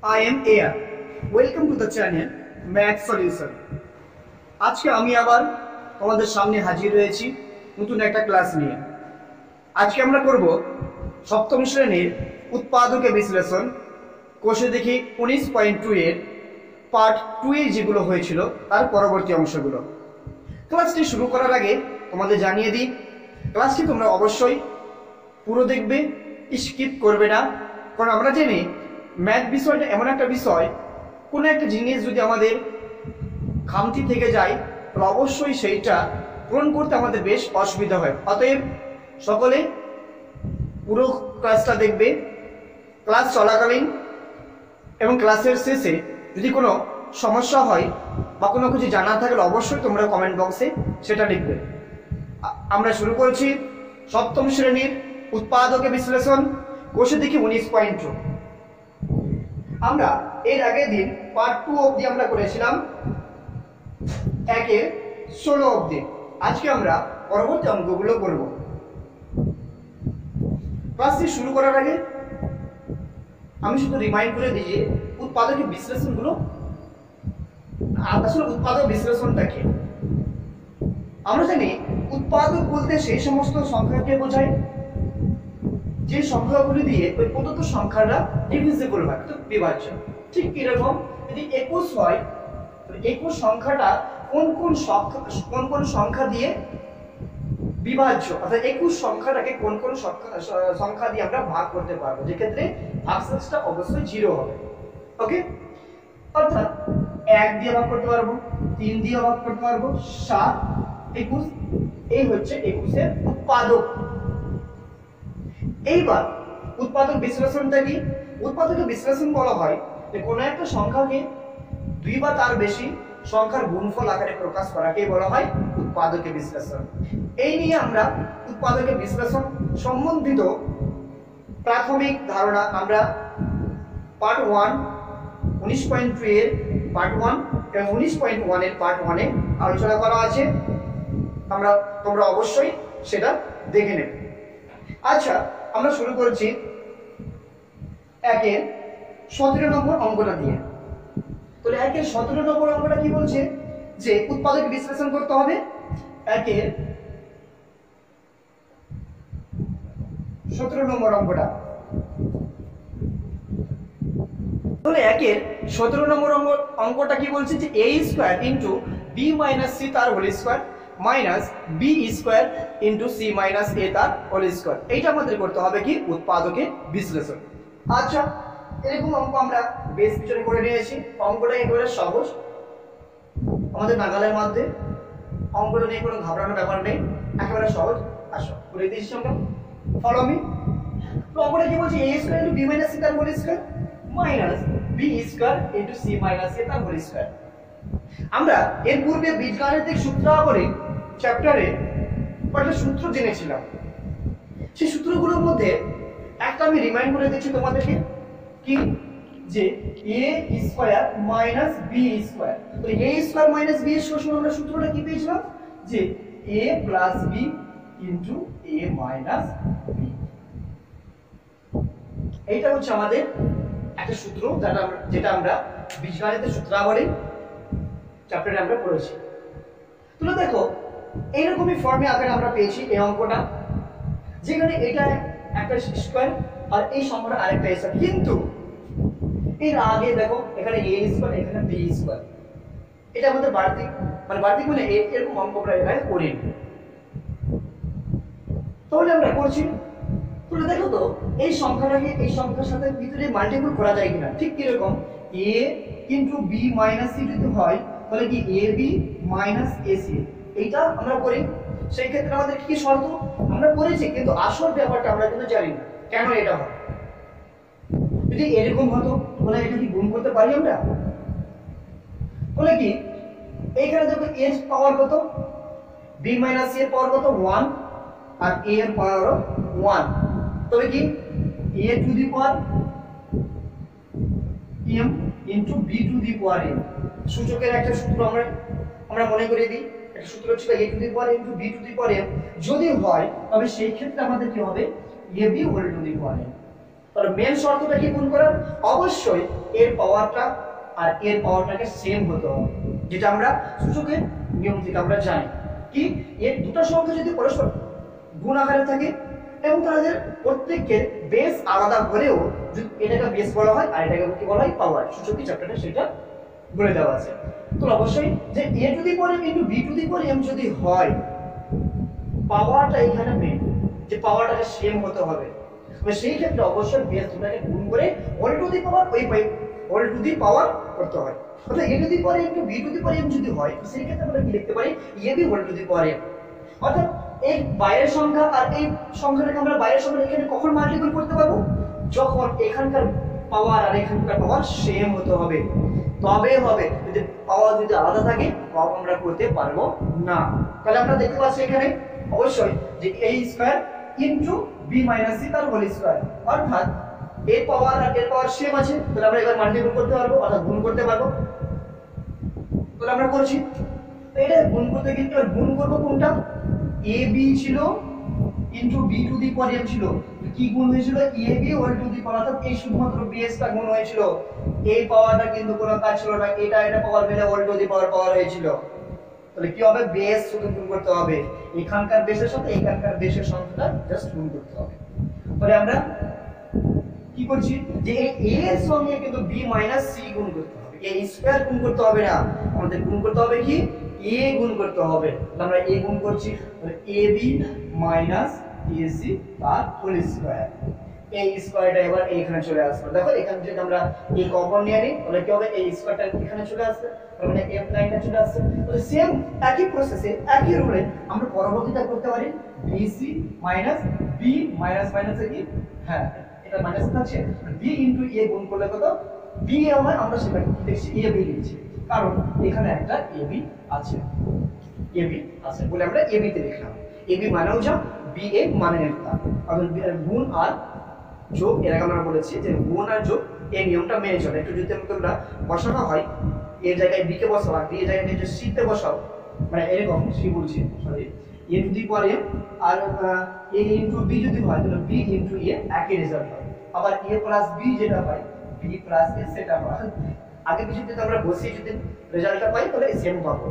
I am Air. Welcome to the channel Math Solution. আজকে আমি আবার তোমাদের সামনে হাজির হয়েছি নতুন একটা ক্লাস নিয়ে। আজকে আমরা করব সপ্তম শ্রেণীর উৎপাদকে বিশ্লেষণ কোষে দেখি 19.2 এর পার্ট 2 এ যেগুলো হয়েছিল তার পরবর্তী অংশগুলো। ক্লাসটি শুরু করার আগে তোমাদের জানিয়ে দিই, ক্লাসটি তোমরা অবশ্যই পুরো দেখবে, স্কিপ করবে না। কারণ আমরা জানি ম্যাথ বিষয়টা এমন একটা বিষয়, কোনো একটা জিনিস যদি আমাদের খামতি থেকে যায় তাহলে অবশ্যই সেইটা পূরণ করতে আমাদের বেশ অসুবিধা হয়। অতএব সকলে পুরো ক্লাসটা দেখবে। ক্লাস চলাকালীন এবং ক্লাসের শেষে যদি কোনো সমস্যা হয় বা কোনো কিছু জানা থাকলে অবশ্যই তোমরা কমেন্ট বক্সে সেটা লিখবে। আমরা শুরু করছি সপ্তম শ্রেণীর উৎপাদকে বিশ্লেষণ কোষে দেখি 19.2। আমরা এর আগের দিন পার্ট 2 অবধি আমরা করেছিলাম 1 এর 16 অবধি। আজকে আমরা পরবর্তী অঙ্কগুলো করব। ক্লাসটি শুরু করার আগে আমি শুধু রিমাইন্ড করে দিই যে উৎপাদকের বিশ্লেষণগুলো আসলে উৎপাদক বিশ্লেষণটা কি। আমরা জানি উৎপাদক বলতে সেই সমস্ত সংখ্যাকে বোঝায় যে সংখ্যাগুলি দিয়ে ওই প্রদত্ত সংখ্যাটা ডিভিজিবল হয়, তো বিভাজ্য। ঠিক এরকম যদি 21 হয়, 21 সংখ্যাটা কোন কোন সংখ্যা দিয়ে বিভাজ্য, অর্থাৎ 21 সংখ্যাটাকে কোন কোন সংখ্যা দিয়ে আমরা ভাগ করতে পারবো, যে ক্ষেত্রে ভাগশেষটা অবশ্যই 0 হবে। ওকে, অর্থাৎ 1 দিয়ে ভাগ করতে পারবো, 3 দিয়ে ভাগ করতে পারবো, 7, 21। এই হচ্ছে 21 এর উৎপাদক। এইবার উৎপাদক বিশ্লেষণটা কি? উৎপাদক বিশ্লেষণ বলা হয় যে কোনো একটা সংখ্যাকে 2 বা তার বেশি সংখ্যার গুণফল আকারে প্রকাশ করাকে বলা হয় উৎপাদকের বিশ্লেষণ। এই নিয়ে আমরা উৎপাদকের বিশ্লেষণ সম্বন্ধিত প্রাথমিক ধারণা আমরা পার্ট 1 19.2 এর পার্ট 1 এবং 19.1 এর পার্ট 1 এ আলোচনা করা আছে। তোমরা অবশ্যই সেটা দেখে নেবে। আচ্ছা, আমরা শুরু করছি 1 এর 17 নম্বর অঙ্কটা দিয়ে। তাহলে 1 এর 17 নম্বর অঙ্কটা কি বলছে যে উৎপাদক বিশ্লেষণ করতে হবে 1 এর 17 নম্বর অঙ্কটা। তাহলে 1 এর 17 নম্বর অঙ্কটা কি বলছে যে a square into b minus c তার whole square minus b square into c minus a তার হোল স্কয়ার। এইটা আমাদের করতে হবে কি উৎপাদকের বিশ্লেষণ। আচ্ছা, এরকম অঙ্ক আমরা বেশ কিছু করে নিয়েছি। অঙ্কটা একেবারে সহজ, আমাদের নাগালের মধ্যে। অঙ্কটা নিয়ে কোনো ঘাবড়ানোর ব্যাপার নেই, একেবারে সহজ। আসো করে দিচ্ছি আমরা, ফলো মি। তো অঙ্কটা কি বলছে a square into b minus c তার whole square minus b square into c minus a তার হোল স্কয়ার। আমরা এর পূর্বে বীজগাণিতিক সূত্রাবলী চ্যাপ্টারে কয়েকটা সূত্র জেনেছিলাম। সেই সূত্রগুলোর মধ্যে একটা আমি রিমাইন্ড করে দিচ্ছি তোমাদেরকে, কি যে a square minus b square. তো a square minus b square আমরা সূত্রটা কি পেয়েছিলাম যে a plus b into a minus b। এইটা হচ্ছে আমাদের একটা সূত্র যেটা আমরা বীজগাণিতিক সূত্রাবলী চ্যাপ্টারে আমরা পড়েছি। তোমরা দেখো এইরকমই ফর্মে আকারে আমরা পেয়েছি এই অঙ্কটা, যেখানে এটা একটা স্কয়ার আর এই সংখ্যাটা আরেকটা স্কয়ার। কিন্তু এর আগে দেখো এখানে a স্কয়ার, এখানে b স্কয়ার। এটা আমাদের বাড়তি মানে এরকম অঙ্ক আমরা এখানে করি। তাহলে আমরা করছি, তোমরা দেখো তো এই সংখ্যাটাকে এই সংখ্যার সাথে ভিতরে মাল্টিপল করা যায় কিনা। ঠিক কিরকম a into b minus c যদি হয় তাহলে কি ab মাইনাস ac, এইটা আমরা করি। সেই ক্ষেত্রে আমাদের কি শর্ত আমরা করেছি, কিন্তু আসল ব্যাপারটা আমরা কিন্তু জানি না কেন এটা হয়। যদি এরকম হতো তাহলে এটা কি গুণ করতে পারি আমরা? তাহলে কি এইখানে দেখো a এর পাওয়ার কত, b মাইনাস c এর পাওয়ার কত 1 আর a এর পাওয়ার 1। তবে কি a to the power m into b to the power m। সূচকের একটা সূত্র আমরা মনে করে দিই, একটা সূত্র ছিল a to the power into b to the power m। যদি হয় তবে সেই ক্ষেত্রে আমাদের কি হবে ab whole to the power m। তাহলে মেন শর্তটা কি গুণ করার, অবশ্যই এর পাওয়ারটা আর এর পাওয়ারটাকে সেম হতে হবে, যেটা আমরা সূচকের নিয়ম থেকে আমরা জানি কি এর দুটো সংখ্যা যদি পরস্পর গুণ আকারে থাকে এবং তাদের প্রত্যেকের বেস আলাদা হলেও যদি এটাকে বেস বলা হয় আর এটাকে কি বলা হয় পাওয়ার, সূচকী চ্যাপ্টারে সেটা বলে দেওয়া আছে। তো অবশ্যই যে a to the power m into b to the power m যদি হয়, পাওয়ারটা এখানে মেন, যে পাওয়ারটাকে সেম হতে হবে। তবে সেই ক্ষেত্রে অবশ্যই বেস দুটাকে গুণ করে whole to the power whole to the power করতে হয়। অর্থাৎ a to the power m to b to the power m যদি হয়, তো সেই ক্ষেত্রে আমরা কি লিখতে পারি ab whole to the power m। অর্থাৎ এই বাইরের সংখ্যা আর এই সংখ্যাটাকে আমরা বাইরের সংখ্যা এখানে কখন মাল্টিপল করতে পারবো, যখন এখানকার পাওয়ার আর এখানকার পাওয়ার সেম হতে হবে, তবে হবে। যদি পাওয়ার যদি আলাদা থাকে তবে আমরা করতে পারবো না। তাহলে আমরা দেখতে পাচ্ছি এখানে অবশ্যই যে a square into b minus c তার হোল স্কয়ার, অর্থাৎ এর পাওয়ার আর এর পাওয়ার সেম আছে, তাহলে আমরা এবার মাল্টিপল করতে পারবো অর্থাৎ গুণ করতে পারবো। তাহলে আমরা করছি, এটা গুণ করতে কিন্তু আর গুণ করব কোনটা, ab ছিল into b to the power m ছিল, কি গুণ হয়েছিল ab হোল টু দি পাওয়ার, অর্থাৎ এই শুধুমাত্র bs টা গুণ হয়েছিল, এই পাওয়ারটা কিন্তু কোনো কাজ ছিল না, এটা পাওয়ার মিলে হোল টু দি পাওয়ার হয়েছিল। তাহলে কি হবে, বেস শুধু গুণ করতে হবে, এখানকার বেসের সাথে এখানকার বেসের সংখ্যাটা জাস্ট গুণ করতে হবে। তাহলে আমরা কি করছি যে এই a এর সঙ্গে কিন্তু b মাইনাস c গুণ করতে হবে, a স্কয়ার গুণ করতে হবে না, আমাদের গুণ করতে হবে কি a গুণ করতে হবে। তাহলে আমরা a গুণ করছি, তাহলে ab মাইনাস ac তার হোল স্কয়ার, এই স্কয়ারটা এবার এইখানে চলে আসবে। দেখো এখানে যদি আমরা এই কমন নিয়ে নিই তাহলে কি হবে, এই স্কয়ারটা এখানে চলে আসবে, তার মানে f লাইনটা চলে আসছে। তাহলে সেম একই প্রসেসে একই রুলে আমরা পরবর্তীটা করতে পারি bc minus b minus minus কি, হ্যাঁ এটা মাইনাস থাকছে, b ইনটু a গুণ করলে কত b এ হয়, আমরা সেটা কি লিখছি ab লিখছি, কারণ এখানে একটা ab আছে, ab আছে বলে আমরা ab তে লিখলাম। ab মানেও যা, b এ মানে না, অর্থাৎ গুণ আর যোগ, এর আগে আমরা বলেছি যে গুণ আর যোগ এই নিয়মটা মেনে চলে। একটু যদি তোমরা বসানো হয় এর জায়গায় b কে বসাও আর b এর জায়গায় যে c তে বসাও, মানে এরকম c বলছি sorry a to the power m আর a ইনটু b যদি হয় তাহলে b ইনটু a একই রেজাল্ট হয়। আবার a প্লাস b যেটা হয় b প্লাস a সেটা হয়, আগে কিছু যদি আমরা বসিয়ে যদি রেজাল্টটা পাই তাহলে সেম পাবো,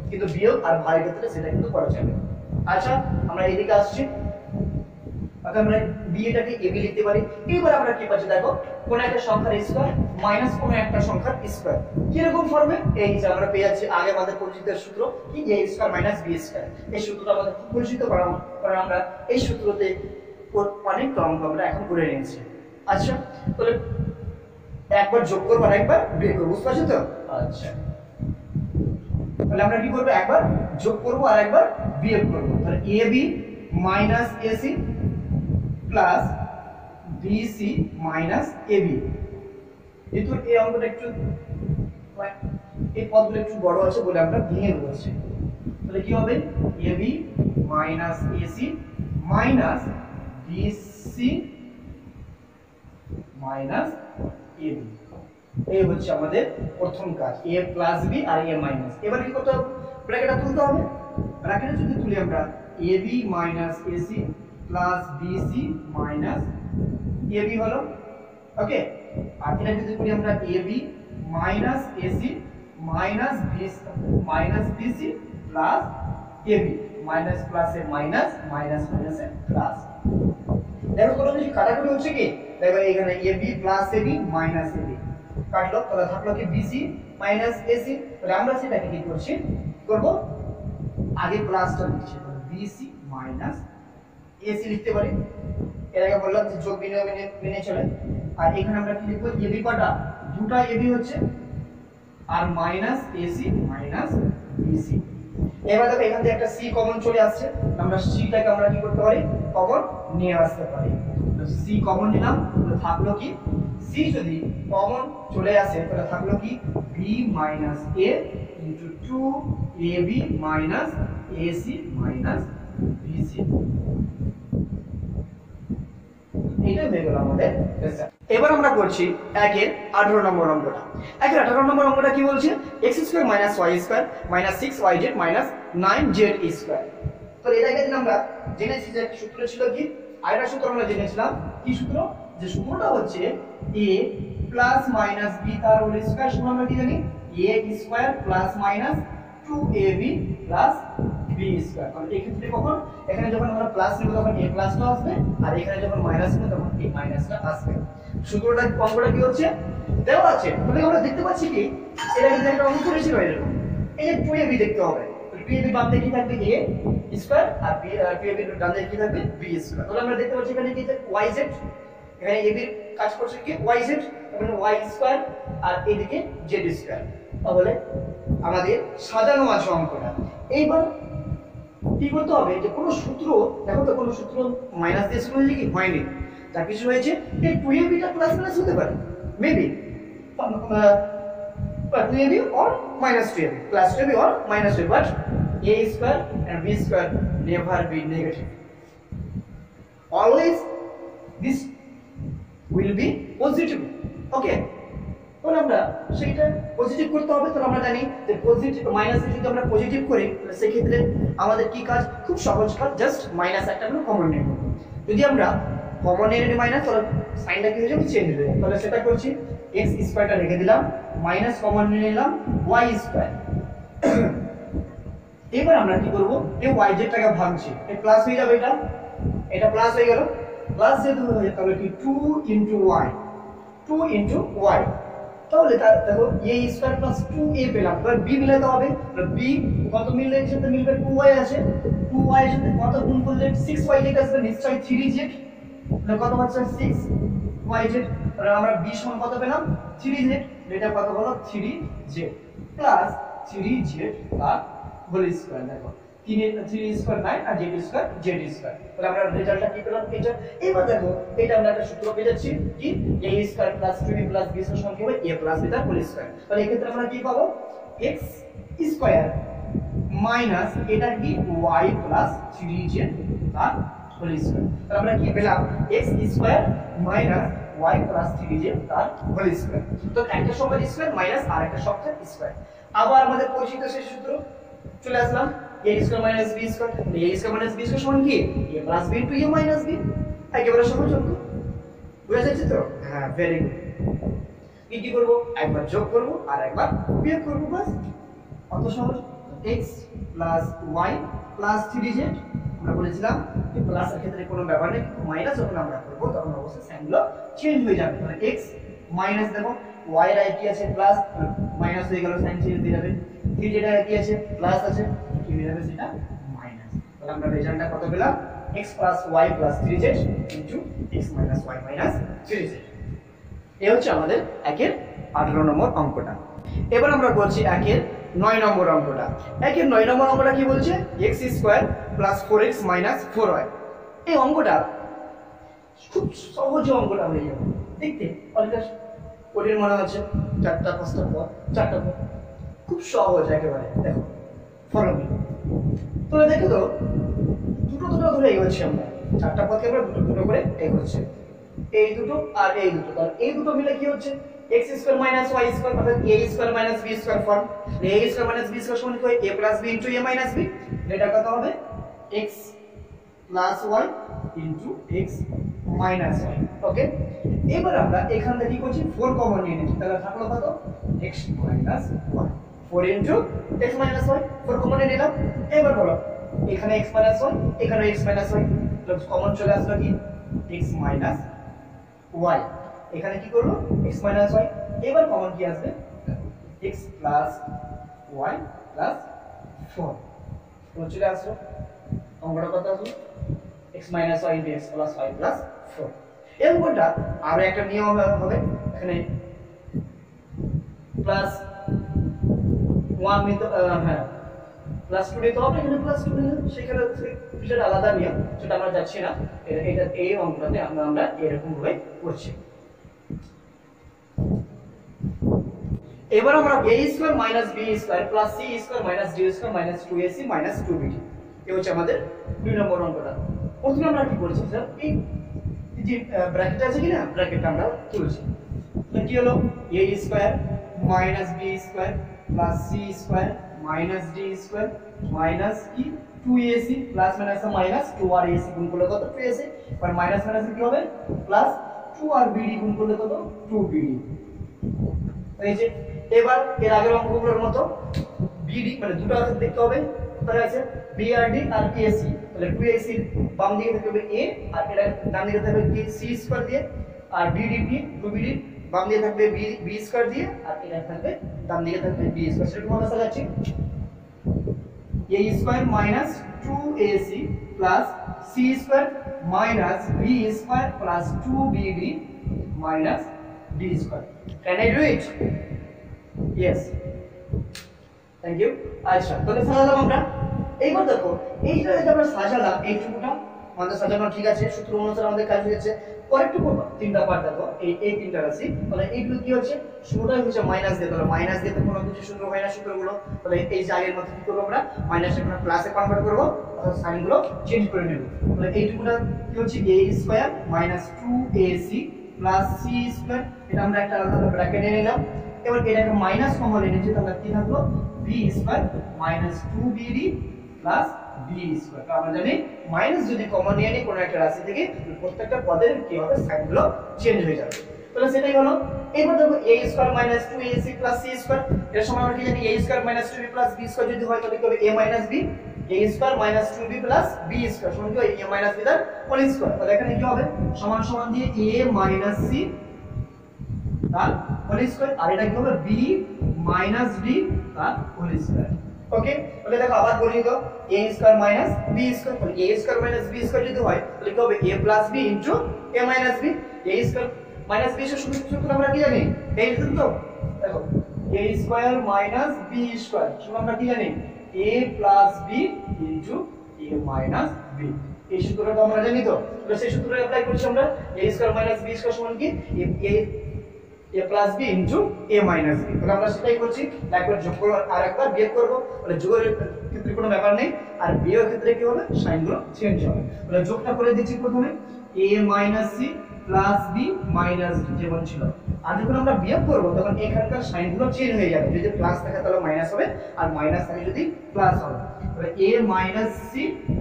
কিন্তু বিয়োগ আর ভাগের ক্ষেত্রে সেটা কিন্তু করা যাবে। আচ্ছা আমরা এদিকে আসছি, অর্থাৎ আমরা b এটাকে ab লিখতে পারি। এবার আমরা কি পাচ্ছি দেখো, কোন একটা সংখ্যার স্কয়ার মাইনাস কোন একটা সংখ্যার স্কয়ার, কি রকম ফর্মে, এই যে আমরা পেয়ে যাচ্ছি আগে আমাদের পরিচিত সূত্র কি a square minus b square, এই সূত্রটা আমাদের খুব পরিচিত, কারণ আমরা এই সূত্রতে অনেক অঙ্ক আমরা এখন করে নিয়েছি। আচ্ছা তাহলে একবার যোগ করব আর একবার বিয়োগ করব, বুঝতে পারছো তো? আচ্ছা তাহলে আমরা কি করব, একবার যোগ করব আর একবার বিয়োগ করব, তাহলে ab minus ac plus bc minus ab। যেহেতু এই অঙ্কটা একটু এই পদগুলো একটু বড় আছে বলে আমরা ভেঙে বলছি, তাহলে কি হবে ab minus ac minus bc minus ab। এই হচ্ছে আমাদের প্রথম কাজ, a প্লাস b আর a মাইনাস। এবার কি করতে হবে, ব্র্যাকেটটা তুলতে হবে, ব্র্যাকেটে যদি তুলি আমরা ab minus ac plus bc minus ab হলো, ওকে। আর এটা যদি করি আমরা ab minus ac minus bc plus ab, minus প্লাসে মাইনাস, মাইনাস মাইনাসে প্লাস। দেখো কোনো কিছু কাটাকুটি হচ্ছে কি, দেখো এখানে ab plus ab minus ab কাটলো, তাহলে থাকলো কি bc মাইনাস ac। তাহলে আমরা সেটাকে কি করছি করব, আগে প্লাসটা লিখছি, bc মাইনাস ac লিখতে পারি, এর আগে বললাম যে যোগ বিনিয়োগ মেনে চলে। আর এখানে আমরা কি লিখব, ab কটা, দুটো ab হচ্ছে, আর মাইনাস ac মাইনাস bc। এবার দেখো এখান থেকে একটা c কমন চলে আসছে, আমরা c টাকে আমরা কি করতে পারি, কমন নিয়ে আসতে পারি। তো c কমন নিলাম, তাহলে থাকলো কি c যদি কমন চলে আসে তাহলে থাকলো কি b minus a into 2ab minus ac minus bc। এটা হয়ে গেল আমাদের রেজাল্ট। এবার আমরা করছি একের 18 নম্বর অঙ্কটা। একের 18 নম্বর অঙ্কটা কি বলছে, x square minus y square minus 6yz minus 9z square. তো এর আগে দিন আমরা জেনেছি যে একটা সূত্র ছিল কি, আরেকটা সূত্র আমরা জেনেছিলাম, কি সূত্র, যে সূত্রটা হচ্ছে a প্লাস মাইনাস বি তার হোল স্কয়ার সমান আমরা কি জানি a square plus minus 2ab plus b square. তাহলে এই ক্ষেত্রে কখন এখানে যখন আমরা প্লাস নেব তখন a প্লাসটা আসবে আর এখানে যখন মাইনাস নেব তখন a মাইনাসটা আসবে। সূত্রটা অঙ্কটা কি হচ্ছে দেওয়া আছে, তাহলে আমরা দেখতে পাচ্ছি কি এটা কিন্তু একটা অঙ্ক করেছিল এরকম, এই যে 2ab দেখতে হবে, 2ab বাম দিকে কি থাকবে a স্কয়ার আর 2ab ডান দিকে কি থাকবে b স্কয়ার। তাহলে আমরা দেখতে পাচ্ছি এখানে কি yz, এখানে ab এর কাজ করছে কি yz, তাহলে y স্কয়ার আর এদিকে z স্কয়ার। তাহলে আমাদের সাজানো আছে অঙ্কটা। এইবার কি করতে হবে যে কোনো সূত্র, দেখো তো কোনো সূত্র মাইনাস দিয়ে শুরু হয়েছে কি হয়নি, যা কিছু হয়েছে এই 2ab টা প্লাস মাইনাস হতে পারে maybe 2ab or minus 2ab, plus 2ab or minus 2ab, but a square and b square never be negative. Always this will be positive. Okay, তাহলে আমরা সেটা পজিটিভ করতে হবে। তাহলে আমরা জানি যে পজিটিভ মাইনাস যদি আমরা পজিটিভ করি তাহলে সেই ক্ষেত্রে আমাদের কি কাজ, খুব সহজ কাজ, জাস্ট মাইনাস একটা আমরা কমন নেব। যদি আমরা কমন নিয়ে নিই মাইনাস, তাহলে সাইনটা কি হয়ে যাবে চেঞ্জ হয়ে যাবে। তাহলে সেটা করছি x স্কয়ারটা রেখে দিলাম, মাইনাস কমন নিয়ে নিলাম y স্কয়ার। এবার আমরা কি করব, এই yz টাকে ভাঙছি, এই প্লাস হয়ে যাবে, এটা প্লাস হয়ে গেল, প্লাস যেহেতু হয়ে যাবে তাহলে কি 2 y, 2 y, তাহলে দেখো a স্কয়ার প্লাস 2a পেলাম। এবার b মিলাতে হবে, তাহলে b কত মিললে এর সাথে মিলবে 2y আছে, 2y এর সাথে কত গুণ করলে 6y যেটা আসবে নিশ্চয়ই 3z, তাহলে কত হচ্ছে 6yz। তাহলে আমরা b সমান কত পেলাম 3z, এটা কত হলো 3z প্লাস 3z তার হোল স্কয়ার। দেখো 3 স্কয়ার 9 আর z স্কয়ার তাহলে আমরা রেজাল্টটা কি পেলাম এটা। এবার দেখো এটা আমরা একটা সূত্র পেয়ে যাচ্ছি কি a square plus 2b plus b সমান কি হবে a প্লাস b তার হোল স্কয়ার। তাহলে এই ক্ষেত্রে আমরা কি পাবো x স্কয়ার মাইনাস এটা কি y প্লাস 3z তার হোল স্কয়ার। তাহলে আমরা কি পেলাম x square minus y plus 3z তার হোল স্কয়ার। তো একটা সংখ্যার স্কয়ার মাইনাস আরেকটা সংখ্যার স্কয়ার। আবার আমাদের পরিচিত সেই সূত্র চলে আসলাম a square minus b square, a square minus b square সমান কি a plus b into a minus b। একেবারে সহজ অঙ্ক, বুঝা যাচ্ছে তো? হ্যাঁ, ভেরি গুড। কি করব, একবার যোগ করব আর একবার বিয়োগ করব, বাস কত সহজ। x plus y plus 3z, আমরা বলেছিলাম যে প্লাসের ক্ষেত্রে কোনো ব্যাপার নেই, কিন্তু মাইনাস যখন আমরা করব তখন অবশ্যই সাইনগুলো চেঞ্জ হয়ে যাবে। তাহলে x মাইনাস দেখো y এর কি আছে প্লাস, মাইনাস হয়ে গেল, সাইন চেঞ্জ হয়ে যাবে। 3z এর কি আছে প্লাস আছে, কি হয়ে যাবে সেটা মাইনাস। তাহলে আমরা রেজাল্টটা কত পেলাম x plus y plus 3z into x minus y minus 3z। এই হচ্ছে আমাদের একের 18 নম্বর অঙ্কটা। এবার আমরা বলছি একের 9 নম্বর অঙ্কটা। একের 9 নম্বর অঙ্কটা কি বলছে x square plus 4x minus 4y। এই অঙ্কটা খুব সহজ অঙ্কটা হয়ে যাবে দেখতে, অনেকটা কঠিন মনে হচ্ছে, চারটা পাঁচটা পদ, চারটা পদ, খুব সহজ একেবারে। দেখো ফলো মি, তোমরা দেখো তো দুটো দুটো ধরে এগোচ্ছি আমরা, চারটা পদকে আমরা দুটো দুটো করে এগোচ্ছি, এই দুটো আর এই দুটো। তাহলে এই দুটো মিলে কি হচ্ছে x square minus y square, অর্থাৎ a square minus b square form. a square minus b square সমান কি হয় a plus b into a minus b। এটা কত হবে x plus y into x minus y। ওকে, এবার আমরা এখান থেকে কি করছি 4 কমন নিয়ে নিচ্ছি, তাহলে থাকলো কত x minus y, 4 into x minus y, 4 common নিয়ে নিলাম। এবার বলো এখানে x মাইনাস y, এখানে x মাইনাস y, তাহলে কমন চলে আসলো কি x মাইনাস y। এখানে কি করব x মাইনাস y, এবার কমন কি আসবে x প্লাস y প্লাস 4, তো চলে আসলো অঙ্কটা কত আসলো x minus y into x plus y plus 4। এই অঙ্কটা আরো একটা নিয়ম হবে, এখানে প্লাস 1 নিতে, হ্যাঁ প্লাস 2 নিতে হবে, এখানে প্লাস 2 নিতে, সেখানে বিষয়টা আলাদা নিয়ম, সেটা আমরা যাচ্ছি না। এটা এই অঙ্কটাতে আমরা এরকম ভাবে করছি। এবার আমরা a square minus b square plus c square minus d square minus 2ac minus 2bt, এই হচ্ছে আমাদের 2 নম্বর অঙ্কটা। প্রথমে আমরা কি করেছি স্যার, এই যে ব্র্যাকেট আছে কি না, ব্র্যাকেটটা আমরা তুলেছি। কি হলো a square minus b square plus c square minus d square minus কি 2ac প্লাস মাইনাস মাইনাস 2 আর ac গুণ করলে কত 2ac, আর মাইনাস মাইনাস কি হবে প্লাস 2 আর bd গুণ করলে কত 2bd। এই যে এবার এর আগের অঙ্কগুলোর মতো বিডি মানে দুটো অর্থাৎ দেখতে হবে কোথায় আছে বিআরডি আর এসি, তাহলে 2ac বাম দিকে থাকবে a আর এটা ডান দিকে থাকবে কি সি স্কয়ার দিয়ে, আর বিডিপি 2bd বাম দিকে থাকবে বি স্কয়ার দিয়ে, আর এটা থাকবে ডান দিকে থাকবে বি স্কয়ার। সেটা কোন ভাবে যাচ্ছে a square minus 2ac plus c square minus b square plus 2bd minus d square. Can I do it? Yes. Thank you. আচ্ছা তাহলে সাজালাম আমরা। এইবার দেখো এইটা যদি আমরা সাজালাম এইটুকুটা আমাদের সাজানো ঠিক আছে, সূত্র অনুসারে আমাদের কাজ হয়েছে। পরেরটু করব তিনটা পার্ট দেখো এই তিনটা রাশি, তাহলে এইগুলো কি হচ্ছে শুরুটাই হচ্ছে মাইনাস দিয়ে, তাহলে মাইনাস দিয়ে তো কোনো কিছু সূত্র হয় না সূত্রগুলো, তাহলে এই যে আগের মতো কি করব আমরা মাইনাসে আমরা প্লাসে কনভার্ট করব অর্থাৎ সাইনগুলো চেঞ্জ করে নেব। তাহলে এইটুকুটা কি হচ্ছে a square minus 2ac plus c square, এটা আমরা একটা আলাদা ব্র্যাকেটে নিলাম। এবার এটাকে মাইনাস কমন এনেছি, তাহলে কি থাকলো b square minus 2bd plus b square. তো আমরা জানি মাইনাস যদি কমন নিয়ে নিই কোনো একটা রাশি থেকে প্রত্যেকটা পদের কি হবে সাইনগুলো চেঞ্জ হয়ে যাবে। তাহলে সেটাই হলো। এবার দেখো a square minus 2ac plus c square, এর সমান আমরা কি জানি a square minus 2b plus b square যদি হয় তাহলে কি হবে a minus b, a square minus 2b plus b square সমান কি হয় a মাইনাস b তার হোল স্কয়ার। তাহলে এখানে কি হবে সমান সমান দিয়ে a মাইনাস c তার হোল স্কয়ার, আর এটা কি হবে b মাইনাস b তার হোল স্কয়ার। ওকে, তাহলে দেখো আবার বলি তো a square minus b square, তাহলে a square minus b square যদি হয় তাহলে কি হবে a plus b into a minus b, a square minus b এর সূত্র আমরা কি জানি এই তো দেখো a square minus b square সমান আমরা কি জানি a plus b into a minus b, এই সূত্রটা আমরা জানি তো। তাহলে সেই সূত্রটা অ্যাপ্লাই করছি আমরা a square minus b square সমান কি a plus b into a minus b। তাহলে আমরা সেটাই করছি, একবার যোগ করব আর একবার বিয়োগ করব, তাহলে যোগের ক্ষেত্রে কোনো ব্যাপার নেই আর বিয়োগের ক্ষেত্রে কি হবে সাইনগুলো চেঞ্জ হবে। তাহলে যোগটা করে দিচ্ছি প্রথমে a minus c plus b minus d যেমন ছিল, আর যখন আমরা বিয়োগ করব তখন এখানকার সাইনগুলো চেঞ্জ হয়ে যাবে, যদি প্লাস থাকে তাহলে মাইনাস হবে আর মাইনাস থাকে যদি প্লাস হবে। তাহলে a মাইনাস c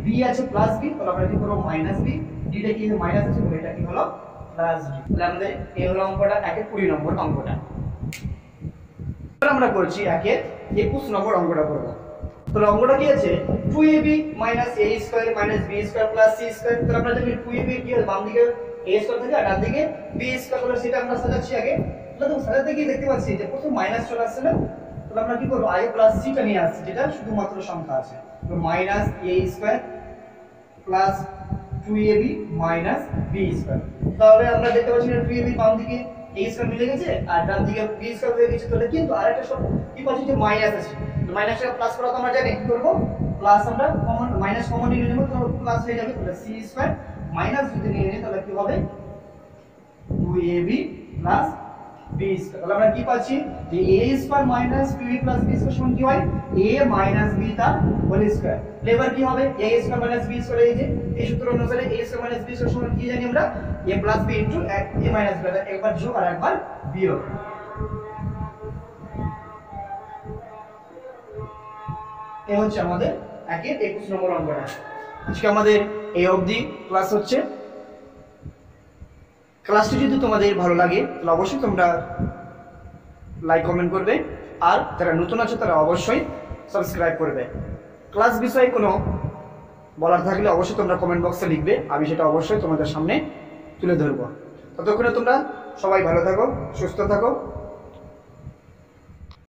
b আছে প্লাস b, তাহলে আমরা কি করব মাইনাস b, d টা কি মাইনাস আছে এটা কি হলো প্লাস d। তাহলে আমাদের এই হলো অঙ্কটা 20 নম্বর অঙ্কটা। এবার আমরা করছি 21 নম্বর অঙ্কটা করব। তাহলে অঙ্কটা কি আছে 2ab a square b square plus c square. তাহলে আমরা জানি 2ab কি হবে বাম দিকে a স্কয়ার থাকে আর ডান দিকে b স্কয়ার, তাহলে সেটা আমরা সাজাচ্ছি আগে। তাহলে তো সাজাতে গিয়ে দেখতে পাচ্ছি যে প্রথম মাইনাস চলে আসছে না, তাহলে আমরা কি করব আগে প্লাস c টা নিয়ে আসছি যেটা শুধুমাত্র সংখ্যা আছে, তো minus a square plus 2ab minus b square. তাহলে আমরা দেখতে পাচ্ছি 2ab বাম দিকে a স্কয়ার মিলে গেছে আর ডান দিকে b স্কয়ার হয়ে গেছে, তাহলে কিন্তু আরেকটা শব্দ কি পাচ্ছি যে মাইনাস আছে, তো মাইনাসটা প্লাস করা তো আমরা জানি কি করব প্লাস আমরা কমন মাইনাস কমন নিয়ে নেব, তো প্লাস হয়ে যাবে। তাহলে c স্কয়ার মাইনাস যদি নিয়ে নিই তাহলে কি হবে 2ab প্লাস b স্কয়ার। তাহলে আমরা কি পাচ্ছি যে a square minus 2ab plus b square সমান কি হয় a মাইনাস b তার হোল স্কয়ার। এবার কি হবে a square minus b square, এই যে এই সূত্র অনুসারে a square minus b square সমান কি জানি আমরা a plus b into a minus b, একবার যোগ আর একবার বিয়োগ। এই হচ্ছে আমাদের 21 নম্বর অঙ্কটা। আজকে আমাদের এই অবধি ক্লাস হচ্ছে। ক্লাসটি যদি তোমাদের ভালো লাগে তাহলে অবশ্যই তোমরা লাইক কমেন্ট করবে, আর যারা নতুন আছে তারা অবশ্যই সাবস্ক্রাইব করবে। ক্লাস বিষয়ে কোনো বলার থাকলে অবশ্যই তোমরা কমেন্ট বক্সে লিখবে, আমি সেটা অবশ্যই তোমাদের সামনে তুলে ধরবো। ততক্ষণে তোমরা সবাই ভালো থাকো, সুস্থ থাকো।